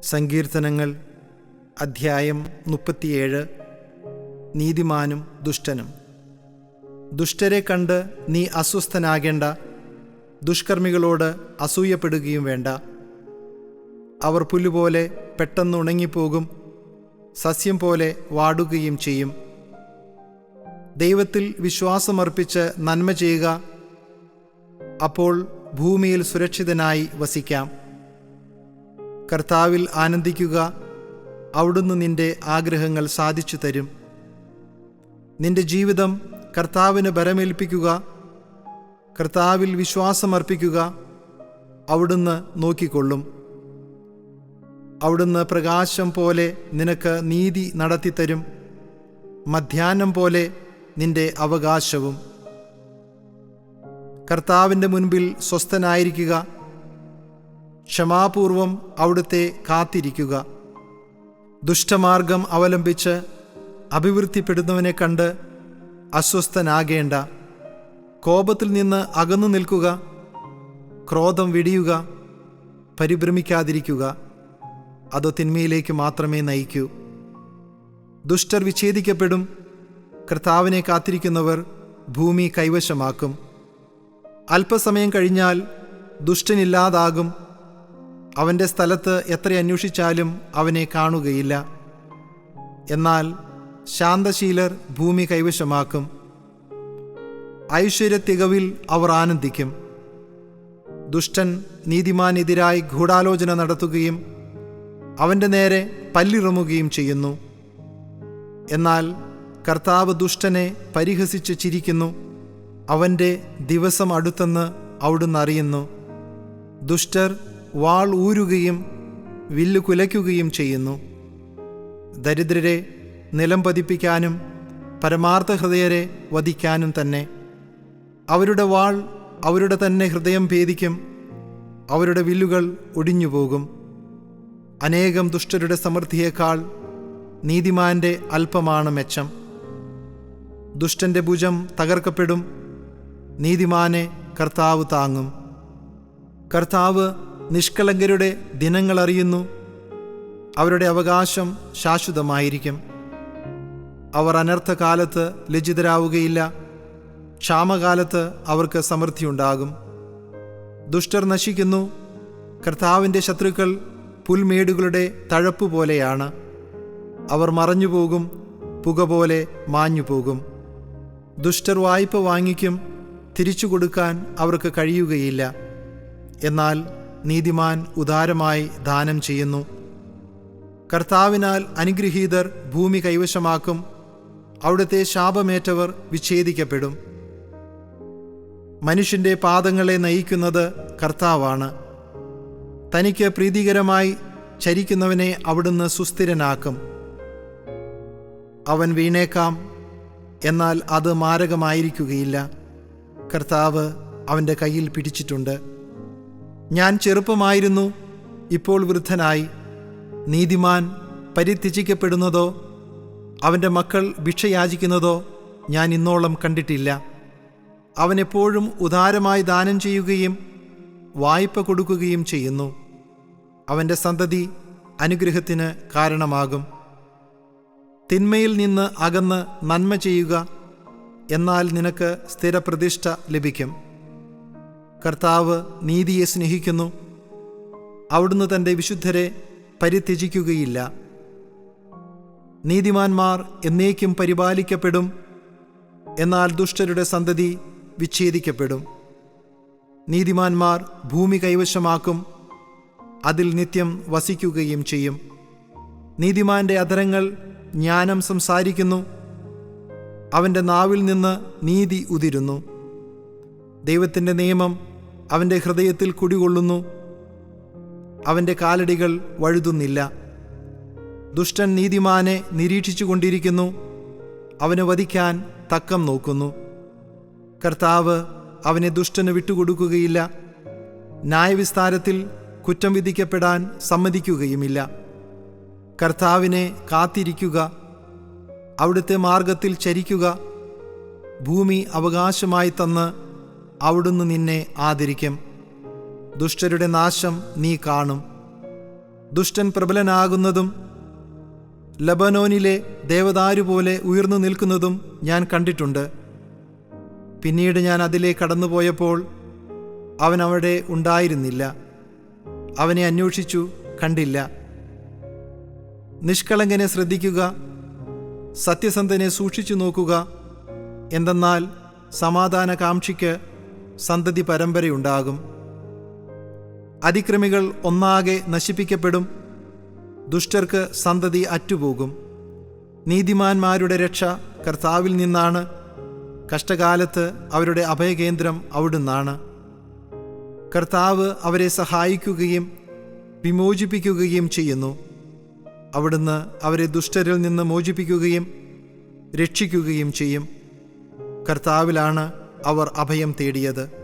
സങ്കീർത്തനങ്ങൾ അധ്യായം 37. നീതിമാനും ദുഷ്ടനും. ദുഷ്ടരെ കണ്ട് നീ അസ്വസ്ഥനാകേണ്ട, ദുഷ്കർമ്മികളോട് അസൂയപ്പെടുകയും വേണ്ട. അവർ പുല്ലുപോലെ പെട്ടെന്ന് ഉണങ്ങിപ്പോകും, സസ്യം പോലെ വാടുകയും ചെയ്യും. ദൈവത്തിൽ വിശ്വാസമർപ്പിച്ച് നന്മ ചെയ്യുക, അപ്പോൾ ഭൂമിയിൽ സുരക്ഷിതനായി വസിക്കാം. കർത്താവിൽ ആനന്ദിക്കുക, അവിടുന്ന് നിന്റെ ആഗ്രഹങ്ങൾ സാധിച്ചു തരും. നിന്റെ ജീവിതം കർത്താവിന് ബലമേൽപ്പിക്കുക, കർത്താവിൽ വിശ്വാസമർപ്പിക്കുക, അവിടുന്ന് നോക്കിക്കൊള്ളും. അവിടുന്ന് പ്രകാശം പോലെ നിനക്ക് നീതി നടത്തിത്തരും, മധ്യാഹ്നം പോലെ നിന്റെ അവകാശവും. കർത്താവിൻ്റെ മുൻപിൽ സ്വസ്ഥനായിരിക്കുക, ക്ഷമാപൂർവം അവിടുത്തെ കാത്തിരിക്കുക. ദുഷ്ടമാർഗം അവലംബിച്ച് അഭിവൃദ്ധിപ്പെടുന്നവനെ കണ്ട് അസ്വസ്ഥനാകേണ്ട. കോപത്തിൽ നിന്ന് അകന്നു നിൽക്കുക, ക്രോധം വെടിയുക, പരിഭ്രമിക്കാതിരിക്കുക, അത് തിന്മയിലേക്ക് മാത്രമേ നയിക്കൂ. ദുഷ്ടർ വിച്ഛേദിക്കപ്പെടും, കർത്താവിനെ കാത്തിരിക്കുന്നവർ ഭൂമി കൈവശമാക്കും. അല്പസമയം കഴിഞ്ഞാൽ ദുഷ്ടനില്ലാതാകും, അവൻ്റെ സ്ഥലത്ത് എത്ര അന്വേഷിച്ചാലും അവനെ കാണുകയില്ല. എന്നാൽ ശാന്തശീലർ ഭൂമി കൈവശമാക്കും, ഐശ്വര്യത്തികവിൽ അവർ ആനന്ദിക്കും. ദുഷ്ടൻ നീതിമാനെതിരായി ഗൂഢാലോചന നടത്തുകയും അവൻ്റെ നേരെ പല്ലിറുമുകയും ചെയ്യുന്നു. എന്നാൽ കർത്താവ് ദുഷ്ടനെ പരിഹസിച്ച് ചിരിക്കുന്നു, അവൻ്റെ ദിവസം അടുത്തെന്ന് അവിടുന്ന് അറിയുന്നു. ദുഷ്ടർ വാൾ ഊരുകയും വില്ല് കുലയ്ക്കുകയും ചെയ്യുന്നു. ദരിദ്രരെ നിലം പതിപ്പിക്കാനും പരമാർത്ഥ ഹൃദയരെ വധിക്കാനും തന്നെ. അവരുടെ വാൾ അവരുടെ തന്നെ ഹൃദയം ഭേദിക്കും, അവരുടെ വില്ലുകൾ ഒടിഞ്ഞുപോകും. അനേകം ദുഷ്ടരുടെ സമൃദ്ധിയേക്കാൾ നീതിമാന്റെ അല്പമാണ് മെച്ചം. ദുഷ്ടന്റെ ഭുജം തകർക്കപ്പെടും, നീതിമാനെ കർത്താവ് താങ്ങും. കർത്താവ് നിഷ്കളങ്കരുടെ ദിനങ്ങൾ അറിയുന്നു, അവരുടെ അവകാശം ശാശ്വതമായിരിക്കും. അവർ അനർത്ഥകാലത്ത് ലജ്ജിതരാവുകയില്ല, ക്ഷാമകാലത്ത് അവർക്ക് സമൃദ്ധിയുണ്ടാകും. ദുഷ്ടർ നശിക്കുന്നു, കർത്താവിൻ്റെ ശത്രുക്കൾ പുൽമേടുകളുടെ തഴപ്പ് പോലെയാണ്. അവർ മറഞ്ഞുപോകും, പുക പോലെ മാഞ്ഞുപോകും. ദുഷ്ടർ വായ്പ വാങ്ങിക്കും, തിരിച്ചു കൊടുക്കാൻ അവർക്ക് കഴിയുകയില്ല. എന്നാൽ നീതിമാൻ ഉദാരമായി ദാനം ചെയ്യുന്നു. കർത്താവിനാൽ അനുഗ്രഹീതർ ഭൂമി കൈവശമാക്കും, അവിടുത്തെ ശാപമേറ്റവർ വിച്ഛേദിക്കപ്പെടും. മനുഷ്യൻ്റെ പാദങ്ങളെ നയിക്കുന്നത് കർത്താവാണ്. തനിക്ക് പ്രീതികരമായി ചരിക്കുന്നവനെ അവിടുന്ന് സുസ്ഥിരനാക്കും. അവൻ വീണേക്കാം, എന്നാൽ അത് മാരകമായിരിക്കുകയില്ല. കർത്താവ് അവൻ്റെ കയ്യിൽ പിടിച്ചിട്ടുണ്ട്. ഞാൻ ചെറുപ്പമായിരുന്നു, ഇപ്പോൾ വൃദ്ധനായി. നീതിമാൻ പരിത്യജിക്കപ്പെടുന്നതോ അവൻ്റെ മക്കൾ ഭിക്ഷയാചിക്കുന്നതോ ഞാൻ ഇന്നോളം കണ്ടിട്ടില്ല. അവൻ എപ്പോഴും ഉദാരമായി ദാനം ചെയ്യുകയും വായ്പ കൊടുക്കുകയും ചെയ്യുന്നു. അവൻ്റെ സന്തതി അനുഗ്രഹത്തിന് കാരണമാകും. തിന്മയിൽ നിന്ന് അകന്ന് നന്മ ചെയ്യുക, എന്നാൽ നിനക്ക് സ്ഥിരപ്രതിഷ്ഠ ലഭിക്കും. കർത്താവ് നീതിയെ സ്നേഹിക്കുന്നു, അവിടുന്ന് തൻ്റെ വിശുദ്ധരെ പരിത്യജിക്കുകയില്ല. നീതിമാന്മാർ എന്നേക്കും പരിപാലിക്കപ്പെടും, എന്നാൽ ദുഷ്ടരുടെ സന്തതി വിച്ഛേദിക്കപ്പെടും. നീതിമാന്മാർ ഭൂമി കൈവശമാക്കും, അതിൽ നിത്യം വസിക്കുകയും ചെയ്യും. നീതിമാന്റെ അധരങ്ങൾ ജ്ഞാനം സംസാരിക്കുന്നു, അവൻ്റെ നാവിൽ നിന്ന് നീതി ഉതിരുന്നു. ദൈവത്തിൻ്റെ നിയമം അവൻ്റെ ഹൃദയത്തിൽ കുടികൊള്ളുന്നു, അവൻ്റെ കാലടികൾ വഴുതുന്നില്ല. ദുഷ്ടൻ നീതിമാനെ നിരീക്ഷിച്ചു കൊണ്ടിരിക്കുന്നു, അവനെ വധിക്കാൻ തക്കം നോക്കുന്നു. കർത്താവ് അവനെ ദുഷ്ടന് വിട്ടുകൊടുക്കുകയില്ല, ന്യായവിസ്താരത്തിൽ കുറ്റം വിധിക്കപ്പെടാൻ സമ്മതിക്കുകയുമില്ല. കർത്താവിനെ കാത്തിരിക്കുക, അവിടുത്തെ മാർഗത്തിൽ ചരിക്കുക. ഭൂമി അവകാശമായി തന്ന് അവിടുന്ന് നിന്നെ ആദരിക്കും. ദുഷ്ടരുടെ നാശം നീ കാണും. ദുഷ്ടൻ പ്രബലനാകുന്നതും ലബനോനിലെ ദേവദാരു പോലെ ഉയർന്നു നിൽക്കുന്നതും ഞാൻ കണ്ടിട്ടുണ്ട്. പിന്നീട് ഞാൻ അതിലെ കടന്നുപോയപ്പോൾ അവൻ അവിടെ ഉണ്ടായിരുന്നില്ല. അവനെ അന്വേഷിച്ചു, കണ്ടില്ല. നിഷ്കളങ്കനെ ശ്രദ്ധിക്കുക, സത്യസന്ധനെ സൂക്ഷിച്ചു നോക്കുക. എന്തെന്നാൽ സമാധാനകാംക്ഷിക്ക് സന്തതി പരമ്പരയുണ്ടാകും. അതിക്രമികൾ ഒന്നാകെ നശിപ്പിക്കപ്പെടും, ദുഷ്ടർക്ക് സന്തതി അറ്റുപോകും. നീതിമാന്മാരുടെ രക്ഷ കർത്താവിൽ നിന്നാണ്, കഷ്ടകാലത്ത് അവരുടെ അഭയകേന്ദ്രം അവിടുന്നാണ്. കർത്താവ് അവരെ സഹായിക്കുകയും വിമോചിപ്പിക്കുകയും ചെയ്യുന്നു. അവിടുന്ന് അവരെ ദുഷ്ടരിൽ നിന്ന് മോചിപ്പിക്കുകയും രക്ഷിക്കുകയും ചെയ്യും. കർത്താവിലാണ് അവർ അഭയം തേടിയത്.